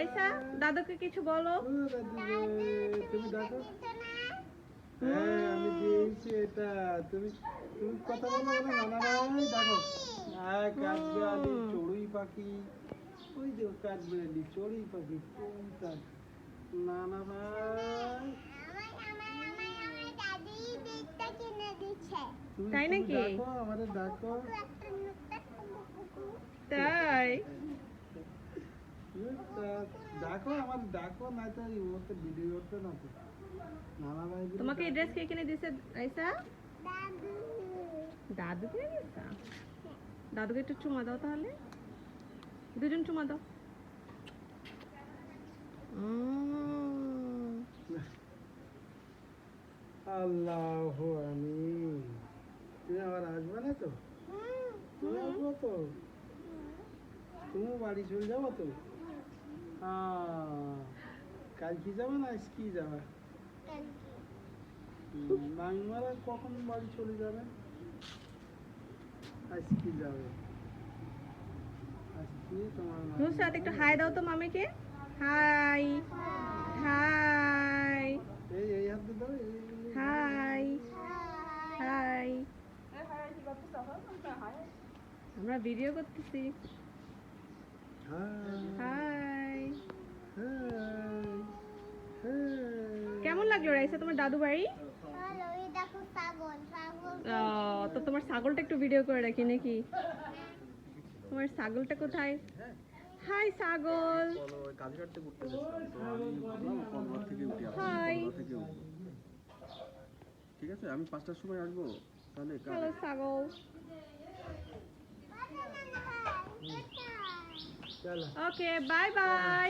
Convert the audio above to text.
রাইসা দাদুকে কিছু বলো। তুমি দেখো, হ্যাঁ আমি দিয়েছি এটা। তুমি তুমি কথা বলো বলে নানা ভাই দেখো, হ্যাঁ কাঠবিড়ালি চড়ুই পাখি, ওই দেখো কাঠবিড়ালি চড়ুই পাখি কোনটা নানা ভাই। তাই নাকি? দেখো আমাদের দেখো, তাই দেখো আমার দেখো, না তো ওতে ভিডিও করতে না তো নানা ভাই। তোমাকে এই ড্রেস কে কিনে দিয়েছে রাইসা? দাদু কিনে দিয়েছে? দাদুকে একটু চুমা দাও তাহলে, দুজন চুমা দাও। আল্লাহ আমিন। তুমি আবার আসবে না তো? তুমি আসবো তো? তুমি বাড়ি চলে যাবো তো? কাল কি যাবে না আজ কি যাবে? মামিমারা কখন বাড়ি চলে যাবে? আজ কি যাবে? আজকে তোমার নুসরাত একটু হাই দাও তো মামিকে। হাই হাই এই এই হাত দিয়ে দাও, হাই হাই। আমরা ভিডিও করতেছি। হাই। কেমন লাগলো রাইসা তোমার দাদু বাড়ি? তো তোমার ছাগলটা একটু ভিডিও করে রাখি নাকি? তোমার ছাগলটা কোথায়? হাই ছাগল। হাই। ঠিক আছে, আমি 5টার সময় আসবো তাহলে। হ্যালো ছাগল। Okay bye bye.